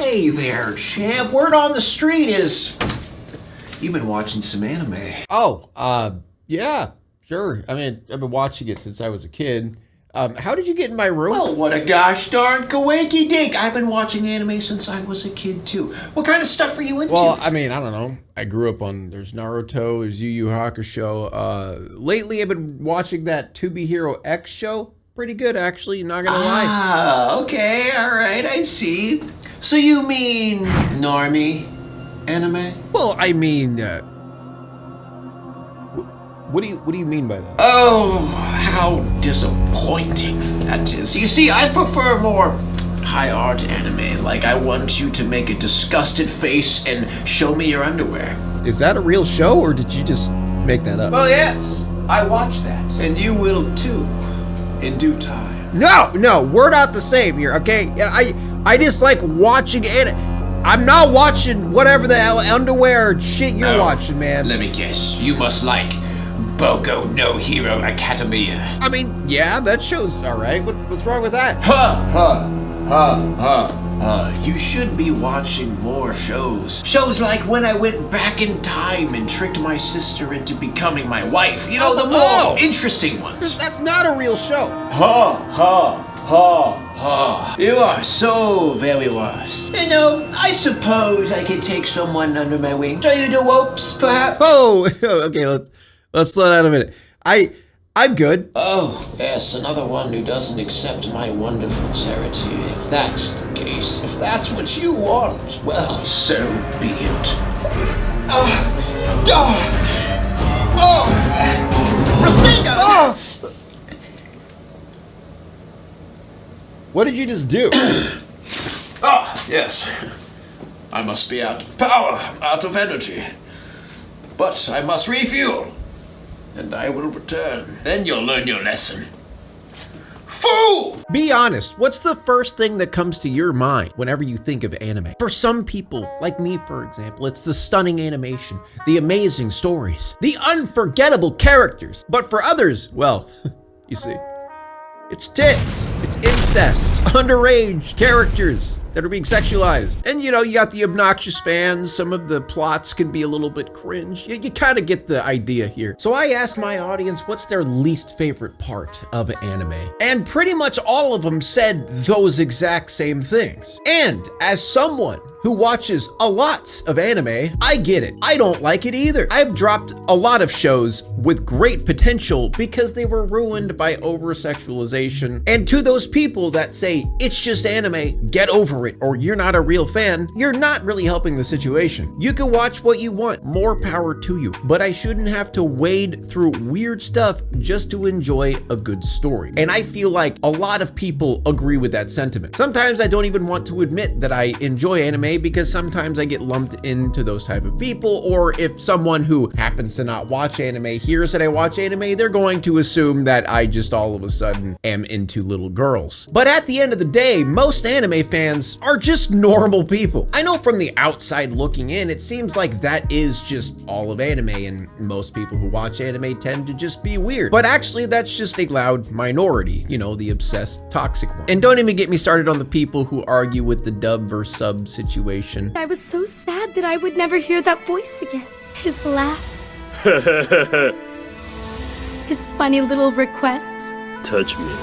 Hey there, champ. Word on the street is you've been watching some anime. Oh, yeah, sure. I mean, I've been watching it since I was a kid. How did you get in my room? Well, what a gosh darn coinky dink. I've been watching anime since I was a kid, too. What kind of stuff are you into? Well, I mean, I don't know. I grew up on, there's Naruto, there's Yu Yu Hakusho. Lately, I've been watching that To Be Hero X show. Pretty good, actually, not gonna lie. Ah, okay, all right, I see. So you mean normie anime? Well, I mean, what do you mean by that? Oh, how disappointing that is. You see, I prefer more high art anime. Like, I want you to make a disgusted face and show me your underwear. Is that a real show, or did you just make that up? Well, yes, I watch that. And you will too, in due time. No, we're not the same here, okay? I just like watching it. I'm not watching whatever the hell underwear shit you're watching, man. Let me guess, you must like Boku no Hero Academia. I mean, yeah, that show's all right. What's wrong with that? You should be watching more shows. Shows like When I Went Back in Time and Tricked My Sister into Becoming My Wife. You know, the more interesting ones. That's not a real show. You are so very wise. You know, I suppose I could take someone under my wing. Show you the ropes, perhaps? Oh, okay, let's slow down a minute. I'm good. Oh, yes, another one who doesn't accept my wonderful charity. If that's the case, if that's what you want, well, so be it. Rasengan! Oh! What did you just do? Yes. I must be out of power, out of energy. But I must refuel. And I will return. Then you'll learn your lesson. Fool! Be honest, what's the first thing that comes to your mind whenever you think of anime? For some people, like me for example, it's the stunning animation, the amazing stories, the unforgettable characters. But for others, well, you see, it's tits, it's incest, underage characters that are being sexualized. And you know, you got the obnoxious fans, some of the plots can be a little bit cringe. You kind of get the idea here. So I asked my audience what's their least favorite part of anime. And pretty much all of them said those exact same things. And as someone who watches a lot of anime, I get it. I don't like it either. I've dropped a lot of shows with great potential because they were ruined by over-sexualization. And to those people that say, it's just anime, get over it, or you're not a real fan, you're not really helping the situation. You can watch what you want, more power to you, but I shouldn't have to wade through weird stuff just to enjoy a good story. And I feel like a lot of people agree with that sentiment. Sometimes I don't even want to admit that I enjoy anime because sometimes I get lumped into those type of people, or if someone who happens to not watch anime hears that I watch anime, they're going to assume that I just all of a sudden am into little girls. But at the end of the day, most anime fans are just normal people. I know from the outside looking in, it seems like that is just all of anime, and most people who watch anime tend to just be weird. But actually, that's just a loud minority, you know, the obsessed, toxic one. And don't even get me started on the people who argue with the dub versus sub situation. I was so sad that I would never hear that voice again. His laugh. His funny little requests. Touch me.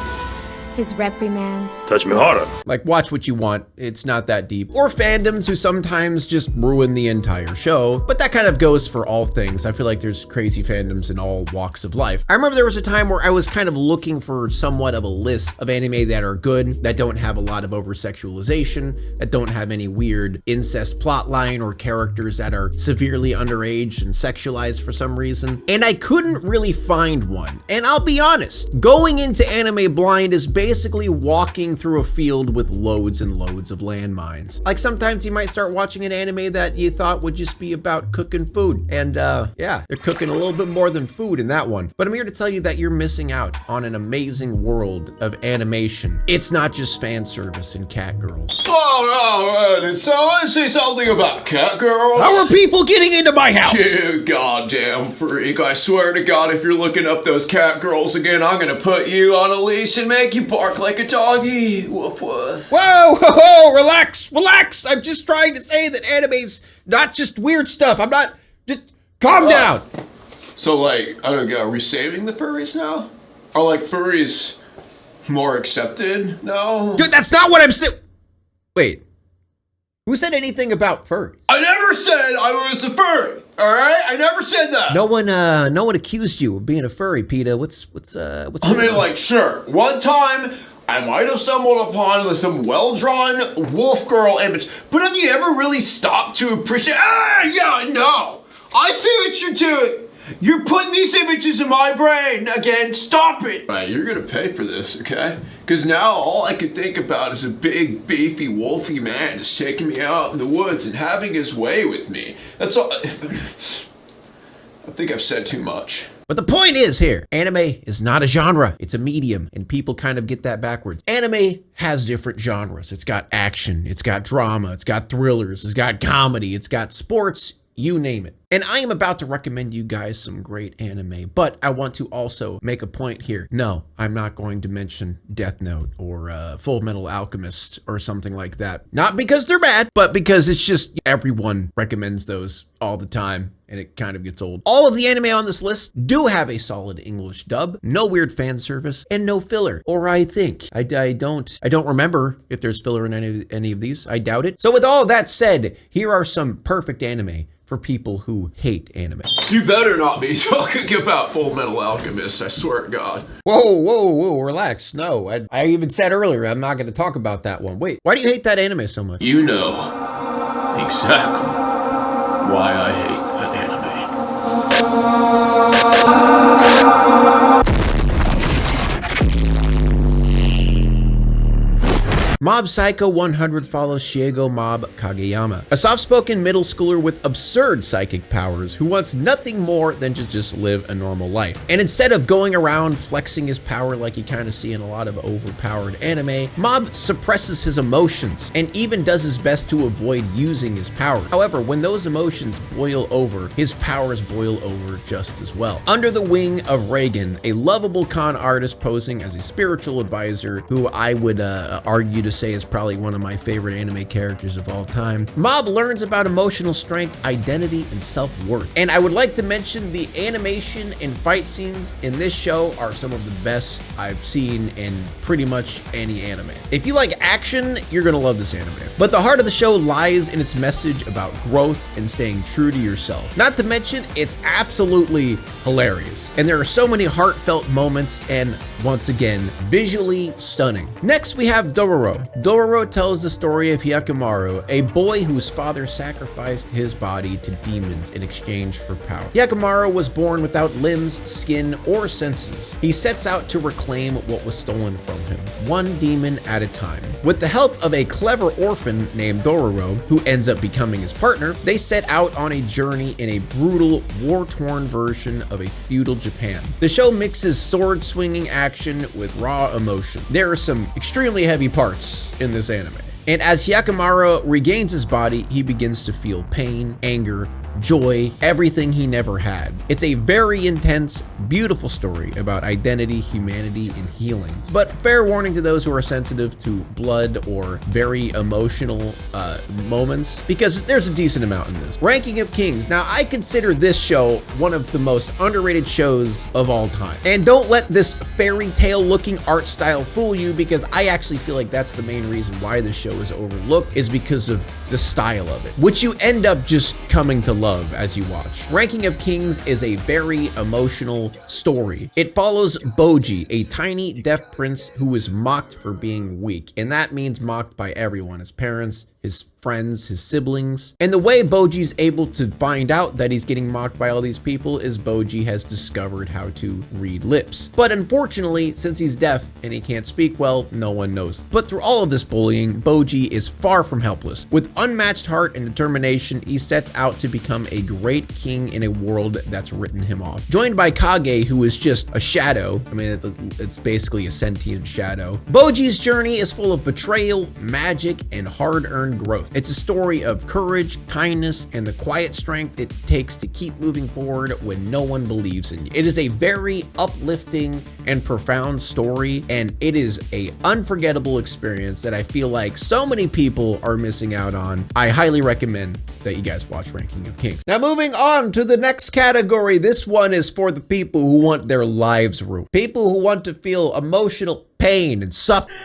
His reprimands. Touch me harder. Like, watch what you want, it's not that deep. Or fandoms who sometimes just ruin the entire show, but that kind of goes for all things. I feel like there's crazy fandoms in all walks of life. I remember there was a time where I was kind of looking for somewhat of a list of anime that are good, that don't have a lot of over-sexualization, that don't have any weird incest plotline or characters that are severely underage and sexualized for some reason. And I couldn't really find one. And I'll be honest, going into anime blind is basically walking through a field with loads and loads of landmines. Like sometimes you might start watching an anime that you thought would just be about cooking food. And yeah, they're cooking a little bit more than food in that one. But I'm here to tell you that you're missing out on an amazing world of animation. It's not just fan service and cat girls. Oh, did someone say something about cat girls? How are people getting into my house? You goddamn freak. I swear to God, if you're looking up those cat girls again, I'm gonna put you on a leash and make you bark like a doggy. Woof woof. Whoa, relax. I'm just trying to say that anime's not just weird stuff. I'm not, just calm down. So like, I don't get, are we saving the furries now? Are like furries more accepted now? Dude, that's not what I'm saying. Wait, who said anything about furry? I never said I was a furry, all right? I never said that. No one accused you of being a furry, Peter. What's I mean, like, sure, one time I might have stumbled upon some well-drawn wolf girl image, but have you ever really stopped to appreciate? Yeah, no. I see what you're doing. You're putting these images in my brain again. Stop it. Right, you're gonna pay for this, okay? Because now all I can think about is a big, beefy, wolfy man just taking me out in the woods and having his way with me. That's all. I think I've said too much. But the point is here, anime is not a genre, it's a medium, and people kind of get that backwards. Anime has different genres. It's got action, it's got drama, it's got thrillers, it's got comedy, it's got sports, you name it. And I am about to recommend you guys some great anime, but I want to also make a point here. No, I'm not going to mention Death Note or Full Metal Alchemist or something like that. Not because they're bad, but because it's just everyone recommends those all the time and it kind of gets old. All of the anime on this list do have a solid English dub, no weird fan service, and no filler. Or I think. I don't remember if there's filler in any of these. I doubt it. So with all of that said, here are some perfect anime for people who hate anime. You better not be talking about Full Metal Alchemist, I swear to God. Whoa, relax. No, I even said earlier, I'm not gonna talk about that one. Wait, why do you hate that anime so much? You know exactly why I hate that anime. Mob Psycho 100 follows Shiego Mob Kageyama, a soft-spoken middle schooler with absurd psychic powers who wants nothing more than to just live a normal life. And instead of going around flexing his power like you kind of see in a lot of overpowered anime, Mob suppresses his emotions and even does his best to avoid using his power. However, when those emotions boil over, his powers boil over just as well. Under the wing of Reagan, a lovable con artist posing as a spiritual advisor who I would argue to say is probably one of my favorite anime characters of all time, Mob learns about emotional strength, identity, and self-worth. And I would like to mention the animation and fight scenes in this show are some of the best I've seen in pretty much any anime. If you like action, you're gonna love this anime. But the heart of the show lies in its message about growth and staying true to yourself. Not to mention, it's absolutely hilarious. And there are so many heartfelt moments and, once again, visually stunning. Next, we have Dororo. Dororo tells the story of Hyakkimaru, a boy whose father sacrificed his body to demons in exchange for power. Hyakkimaru was born without limbs, skin, or senses. He sets out to reclaim what was stolen from him, one demon at a time. With the help of a clever orphan named Dororo, who ends up becoming his partner, they set out on a journey in a brutal, war-torn version of a feudal Japan. The show mixes sword-swinging action with raw emotion. There are some extremely heavy parts in this anime. And as Hyakkimaru regains his body, he begins to feel pain, anger, joy, everything he never had. It's a very intense, beautiful story about identity, humanity, and healing. But fair warning to those who are sensitive to blood or very emotional moments, because there's a decent amount in this. Ranking of Kings. Now, I consider this show one of the most underrated shows of all time. And don't let this fairy tale looking art style fool you, because I actually feel like that's the main reason why this show is overlooked, is because of the style of it, which you end up just coming to love as you watch. Ranking of Kings is a very emotional story. It follows Boji, a tiny deaf prince who is mocked for being weak, and that means mocked by everyone, his parents, his friends, his siblings. And the way Boji's able to find out that he's getting mocked by all these people is Boji has discovered how to read lips. But unfortunately, since he's deaf and he can't speak well, no one knows. But through all of this bullying, Boji is far from helpless. With unmatched heart and determination, he sets out to become become a great king in a world that's written him off. Joined by Kage, who is just a shadow. I mean, it's basically a sentient shadow. Boji's journey is full of betrayal, magic, and hard-earned growth. It's a story of courage, kindness, and the quiet strength it takes to keep moving forward when no one believes in you. It is a very uplifting and profound story, and it is a unforgettable experience that I feel like so many people are missing out on. I highly recommend that you guys watch Ranking of Kings. Now moving on to the next category. This one is for the people who want their lives ruined. People who want to feel emotional pain and suffering.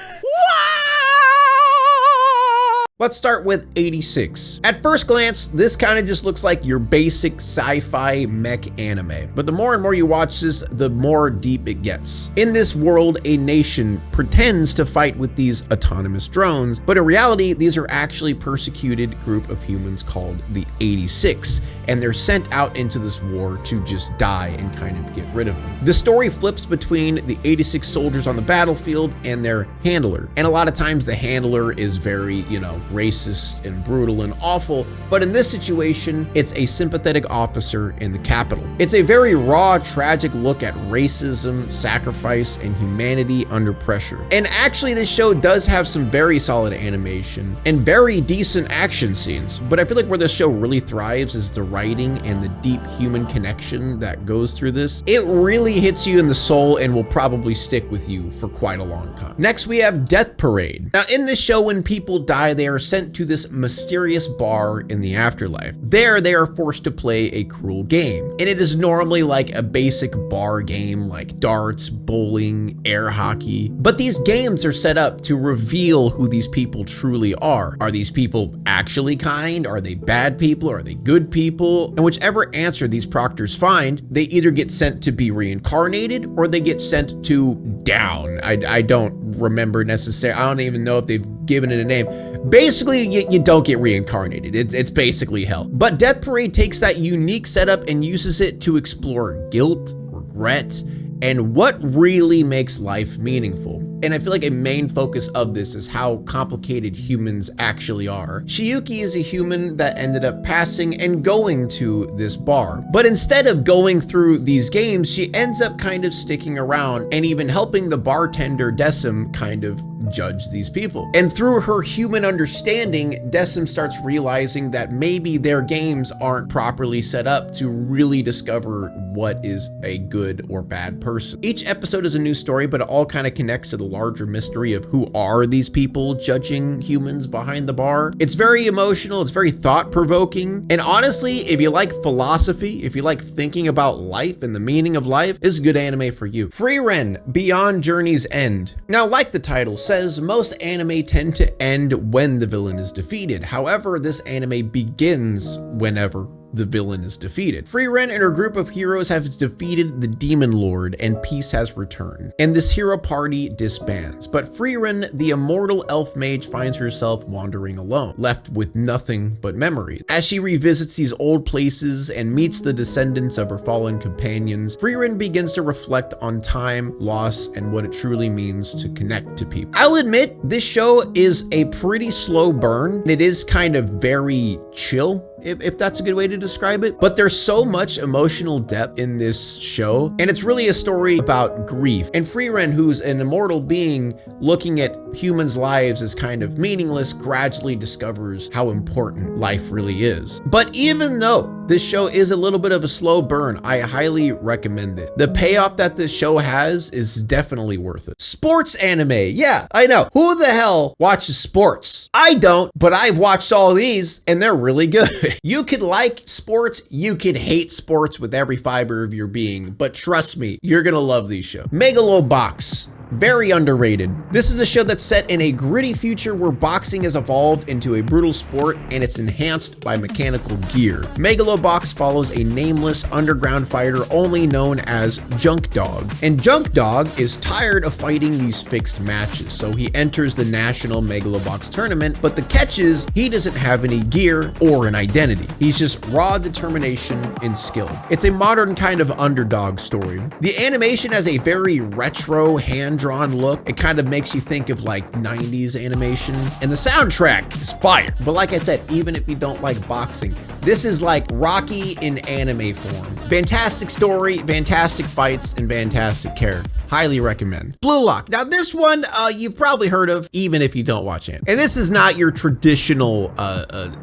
Let's start with 86. At first glance, this kind of just looks like your basic sci-fi mech anime. But the more and more you watch this, the more deep it gets. In this world, a nation pretends to fight with these autonomous drones, but in reality, these are actually a persecuted group of humans called the 86, and they're sent out into this war to just die and kind of get rid of them. The story flips between the 86 soldiers on the battlefield and their handler. And a lot of times the handler is very, racist and brutal and awful, but in this situation, it's a sympathetic officer in the capital. It's a very raw, tragic look at racism, sacrifice, and humanity under pressure. And actually, this show does have some very solid animation and very decent action scenes, but I feel like where this show really thrives is the writing and the deep human connection that goes through this. It really hits you in the soul and will probably stick with you for quite a long time. Next, we have Death Parade. Now, in this show, when people die, they are sent to this mysterious bar in the afterlife. There, they are forced to play a cruel game. And it is normally like a basic bar game like darts, bowling, air hockey. But these games are set up to reveal who these people truly are. Are these people actually kind? Are they bad people? Are they good people? And whichever answer these proctors find, they either get sent to be reincarnated or they get sent to down. I don't remember necessarily. I don't even know if they've given it a name. Basically, you don't get reincarnated. It's basically hell. But Death Parade takes that unique setup and uses it to explore guilt, regret, and what really makes life meaningful. And I feel like a main focus of this is how complicated humans actually are. Shiyuki is a human that ended up passing and going to this bar. But instead of going through these games, she ends up kind of sticking around and even helping the bartender Decim kind of judge these people. And through her human understanding, Decim starts realizing that maybe their games aren't properly set up to really discover what is a good or bad person. Each episode is a new story, but it all kind of connects to the larger mystery of who are these people judging humans behind the bar. It's very emotional, it's very thought-provoking, and honestly, if you like philosophy, if you like thinking about life and the meaning of life, this is good anime for you. Frieren, Beyond Journey's End. Now, like the title says, most anime tend to end when the villain is defeated. However, this anime begins whenever the villain is defeated. Frieren and her group of heroes have defeated the Demon Lord and peace has returned. And this hero party disbands. But Frieren, the immortal elf mage, finds herself wandering alone, left with nothing but memories. As she revisits these old places and meets the descendants of her fallen companions, Frieren begins to reflect on time, loss, and what it truly means to connect to people. I'll admit, this show is a pretty slow burn. It is kind of very chill, if that's a good way to describe it. But there's so much emotional depth in this show, and it's really a story about grief. And Frieren, who's an immortal being looking at humans' lives as kind of meaningless, gradually discovers how important life really is. But even though this show is a little bit of a slow burn, I highly recommend it. The payoff that this show has is definitely worth it. Sports anime, yeah, I know. Who the hell watches sports? I don't, but I've watched all these and they're really good. You could like sports, you could hate sports with every fiber of your being, but trust me, you're gonna love these shows. Megalo Box. Very underrated. This is a show that's set in a gritty future where boxing has evolved into a brutal sport and it's enhanced by mechanical gear. Megalo Box follows a nameless underground fighter only known as Junk Dog. And Junk Dog is tired of fighting these fixed matches, so he enters the national Megalo Box tournament, but the catch is he doesn't have any gear or an identity. He's just raw determination and skill. It's a modern kind of underdog story. The animation has a very retro hand hand-drawn look. It kind of makes you think of like 90s animation. And the soundtrack is fire. But like I said, even if you don't like boxing, this is like Rocky in anime form. Fantastic story, fantastic fights, and fantastic character. Highly recommend. Blue Lock. Now this one, you've probably heard of, even if you don't watch anime. And this is not your traditional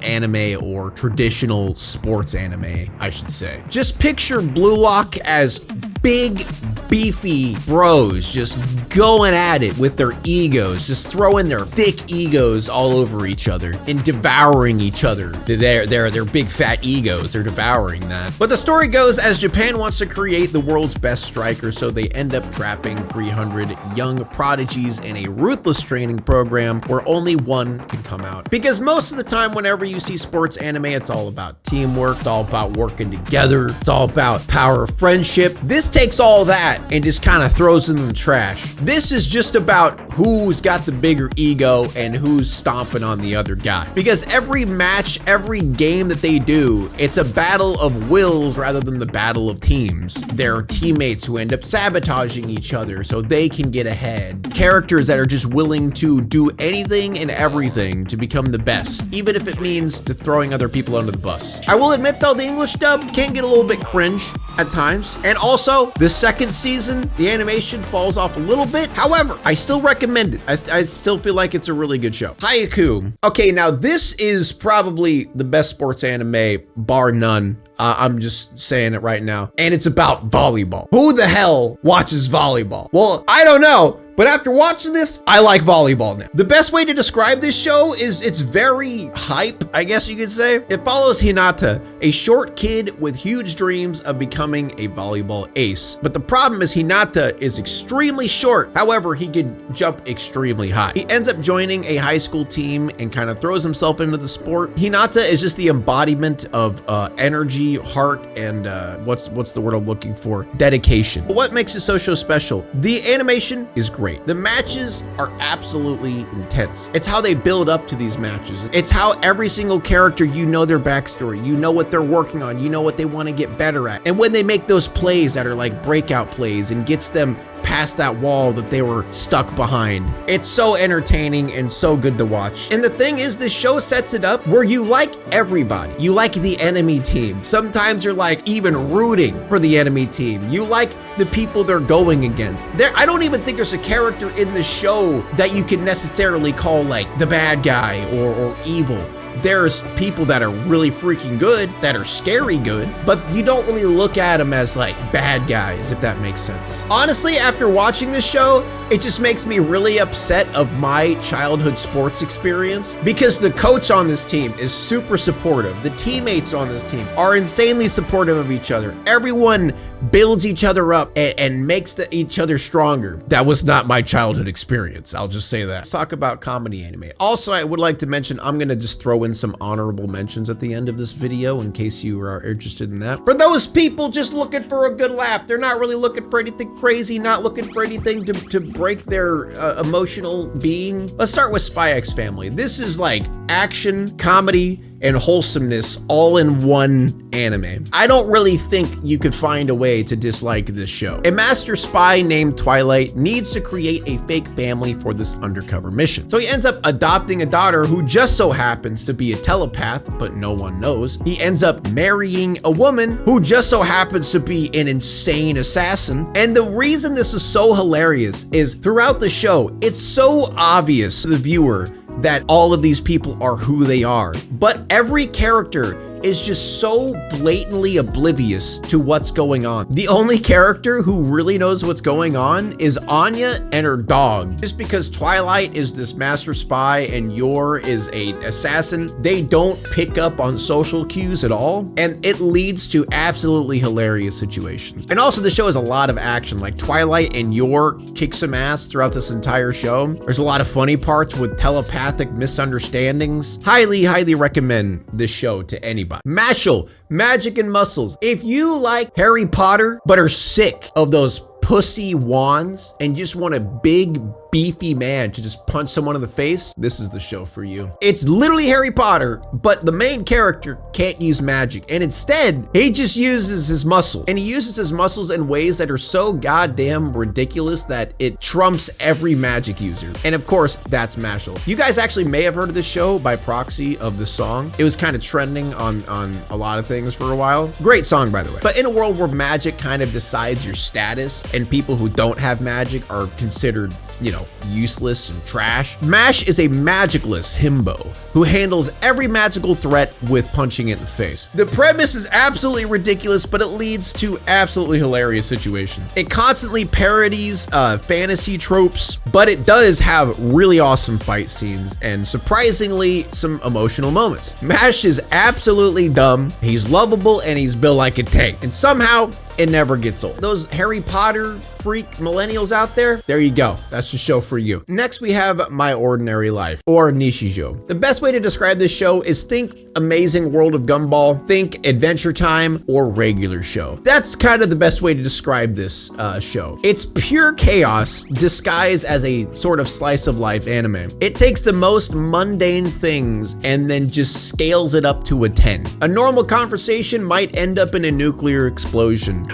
anime or traditional sports anime, I should say. Just picture Blue Lock as big, beefy bros just going at it with their egos, just throwing their thick egos all over each other and devouring each other. They're big fat egos, they're devouring that. But the story goes, as Japan wants to create the world's best striker, so they end up trapping 300 young prodigies in a ruthless training program where only one can come out. Because most of the time, whenever you see sports anime, it's all about teamwork, it's all about working together, it's all about power of friendship. This takes all that and just kind of throws it in the trash. This is just about who's got the bigger ego and who's stomping on the other guy. Because every match, every game that they do, it's a battle of wills rather than the battle of teams. There are teammates who end up sabotaging each other so they can get ahead. Characters that are just willing to do anything and everything to become the best, even if it means throwing other people under the bus. I will admit though, the English dub can get a little bit cringe at times. And also, the second season, the animation falls off a little bit. However, I still recommend it. I still feel like it's a really good show. Haikyuu. Okay, now this is probably the best sports anime, bar none. I'm just saying it right now. And it's about volleyball. Who the hell watches volleyball? Well, I don't know. But after watching this, I like volleyball now. The best way to describe this show is it's very hype, I guess you could say. It follows Hinata, a short kid with huge dreams of becoming a volleyball ace. But the problem is Hinata is extremely short. However, he could jump extremely high. He ends up joining a high school team and kind of throws himself into the sport. Hinata is just the embodiment of energy, heart, and what's the word I'm looking for? Dedication. But what makes it so special? The animation is great. The matches are absolutely intense. It's how they build up to these matches. It's how every single character, you know their backstory, you know what they're working on, you know what they want to get better at. And when they make those plays that are like breakout plays and gets them past that wall that they were stuck behind, it's so entertaining and so good to watch. And the thing is, this show sets it up where you like everybody. You like the enemy team. Sometimes you're like even rooting for the enemy team. You like the people they're going against. I don't even think there's a character in the show that you can necessarily call like the bad guy or evil. There's people that are really freaking good, that are scary good, but you don't really look at them as like bad guys, if that makes sense. Honestly, after watching this show, it just makes me really upset of my childhood sports experience, because the coach on this team is super supportive. The teammates on this team are insanely supportive of each other. Everyone builds each other up and makes each other stronger. That was not my childhood experience. I'll just say that. Let's talk about comedy anime. Also, I would like to mention, I'm gonna just throw in some honorable mentions at the end of this video in case you are interested in that. For those people just looking for a good laugh, they're not really looking for anything crazy, not looking for anything to break their emotional being. Let's start with Spy X Family. This is like action, comedy, and wholesomeness all in one anime. I don't really think you could find a way to dislike this show. A master spy named Twilight needs to create a fake family for this undercover mission. So he ends up adopting a daughter who just so happens to be a telepath, but no one knows. He ends up marrying a woman who just so happens to be an insane assassin. And the reason this is so hilarious is throughout the show, it's so obvious to the viewer that all of these people are who they are. But every character is just so blatantly oblivious to what's going on. The only character who really knows what's going on is Anya and her dog. Just because Twilight is this master spy and Yor is an assassin, they don't pick up on social cues at all, and it leads to absolutely hilarious situations. And also the show has a lot of action, like Twilight and Yor kick some ass throughout this entire show. There's a lot of funny parts with telepathic misunderstandings. Highly, highly recommend this show to anybody. Mashle, Magic and Muscles. If you like Harry Potter but are sick of those pussy wands and just want a big beefy man to just punch someone in the face, this is the show for you. It's literally Harry Potter, but the main character can't use magic, and instead, he just uses his muscle. And he uses his muscles in ways that are so goddamn ridiculous that it trumps every magic user. And of course, that's Mashle. You guys actually may have heard of this show by proxy of the song. It was kind of trending on a lot of things for a while. Great song, by the way. But in a world where magic kind of decides your status and people who don't have magic are considered, you know, useless and trash, Mash is a magicless himbo who handles every magical threat with punching it in the face. The premise is absolutely ridiculous, but it leads to absolutely hilarious situations. It constantly parodies fantasy tropes, but it does have really awesome fight scenes and surprisingly some emotional moments. Mash is absolutely dumb, he's lovable, and he's built like a tank. And somehow, it never gets old. Those Harry Potter freak millennials out there you go. That's the show for you. Next, we have My Ordinary Life, or Nichijou. The best way to describe this show is think Amazing World of Gumball, think Adventure Time, or regular show. That's kind of the best way to describe this show. It's pure chaos disguised as a sort of slice of life anime. It takes the most mundane things and then just scales it up to a 10. A normal conversation might end up in a nuclear explosion.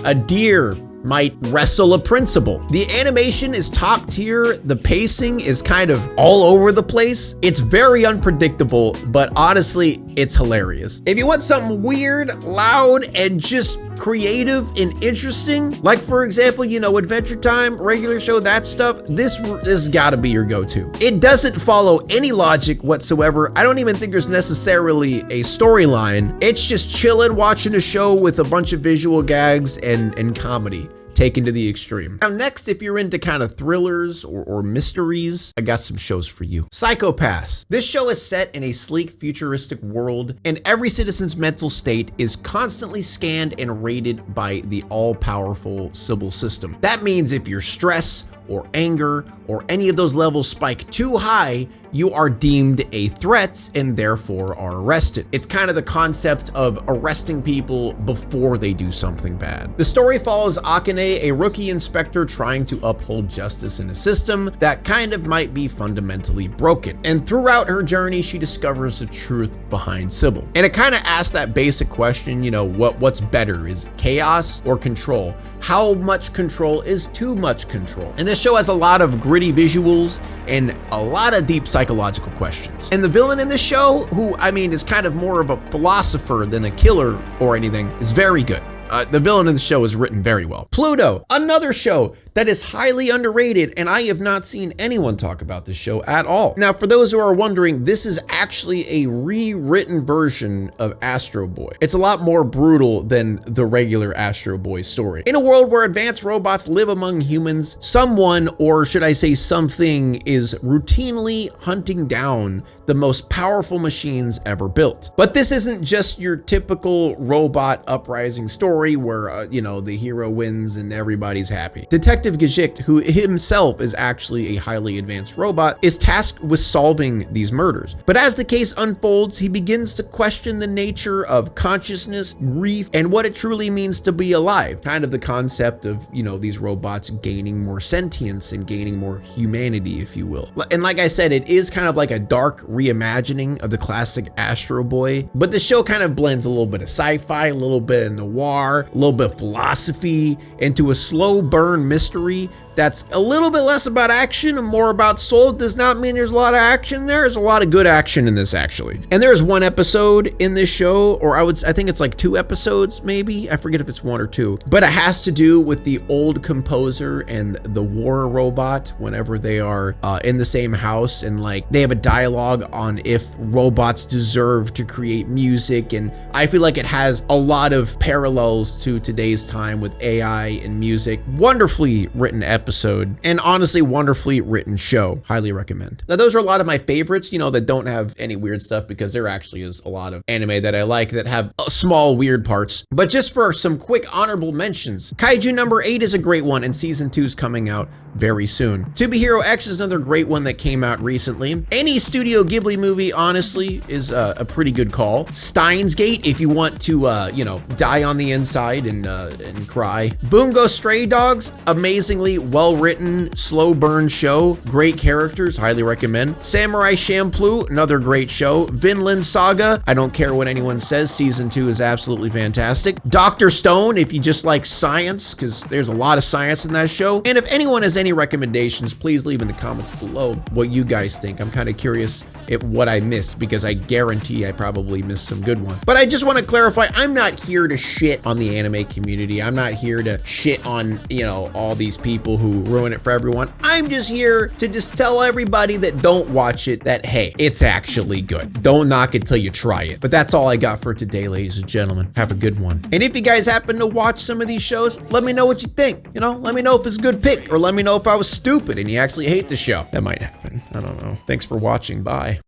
A deer might wrestle a principal. The animation is top tier. The pacing is kind of all over the place. It's very unpredictable, but honestly, it's hilarious. If you want something weird, loud, and just creative and interesting, like for example, you know, Adventure Time, regular show, that stuff, this has gotta be your go-to. It doesn't follow any logic whatsoever. I don't even think there's necessarily a storyline. It's just chilling, watching a show with a bunch of visual gags and comedy taken to the extreme. Now next, if you're into kind of thrillers or mysteries, I got some shows for you. Psycho-Pass. This show is set in a sleek futuristic world and every citizen's mental state is constantly scanned and rated by the all-powerful Sybil system. That means if your stress or anger or any of those levels spike too high, you are deemed a threat and therefore are arrested. It's kind of the concept of arresting people before they do something bad. The story follows Akane, a rookie inspector trying to uphold justice in a system that kind of might be fundamentally broken. And throughout her journey, she discovers the truth behind Sybil. And it kind of asks that basic question, you know, what's better? Is chaos or control? How much control is too much control? And this show has a lot of gritty visuals and a lot of deep psychological questions. And the villain in this show, who I mean is kind of more of a philosopher than a killer or anything, is very good. The villain in the show is written very well. Pluto, another show that is highly underrated, and I have not seen anyone talk about this show at all. Now, for those who are wondering, this is actually a rewritten version of Astro Boy. It's a lot more brutal than the regular Astro Boy story. In a world where advanced robots live among humans, someone, or should I say something, is routinely hunting down the most powerful machines ever built. But this isn't just your typical robot uprising story where, you know, the hero wins and everybody's happy. Detective Gajik, who himself is actually a highly advanced robot, is tasked with solving these murders. But as the case unfolds, he begins to question the nature of consciousness, grief, and what it truly means to be alive. Kind of the concept of, you know, these robots gaining more sentience and gaining more humanity, if you will. And like I said, it is kind of like a dark reimagining of the classic Astro Boy, but the show kind of blends a little bit of sci-fi, a little bit of noir, a little bit of philosophy into a slow burn mystery that's a little bit less about action and more about soul. It does not mean there's a lot of action there. There's a lot of good action in this, actually. And there's one episode in this show, or I think it's like 2 episodes, maybe. I forget if it's 1 or 2, but it has to do with the old composer and the war robot whenever they are in the same house, and like they have a dialogue on if robots deserve to create music. And I feel like it has a lot of parallels to today's time with AI and music. Wonderfully written episode. episode, and honestly wonderfully written show. Highly recommend. Now those are a lot of my favorites, you know, that don't have any weird stuff, because there actually is a lot of anime that I like that have small weird parts. But just for some quick honorable mentions, Kaiju number 8 is a great one, and season 2 is coming out very soon. To Be Hero X is another great one that came out recently. Any Studio Ghibli movie, honestly, is a pretty good call. Steins Gate, if you want to, you know, die on the inside and cry. Bungo Stray Dogs, amazingly well-written, slow burn show. Great characters, highly recommend. Samurai Champloo, another great show. Vinland Saga, I don't care what anyone says, season 2 is absolutely fantastic. Dr. Stone, if you just like science, because there's a lot of science in that show. And if anyone has any recommendations, please leave in the comments below what you guys think. I'm kind of curious at what I missed, because I guarantee I probably missed some good ones. But I just want to clarify, I'm not here to shit on the anime community. I'm not here to shit on, you know, all these people who ruin it for everyone. I'm just here to just tell everybody that don't watch it that, hey, it's actually good. Don't knock it till you try it. But that's all I got for today, ladies and gentlemen. Have a good one. And if you guys happen to watch some of these shows, let me know what you think. You know, let me know if it's a good pick, or let me know if I was stupid and you actually hate the show. That might happen. I don't know. Thanks for watching. Bye.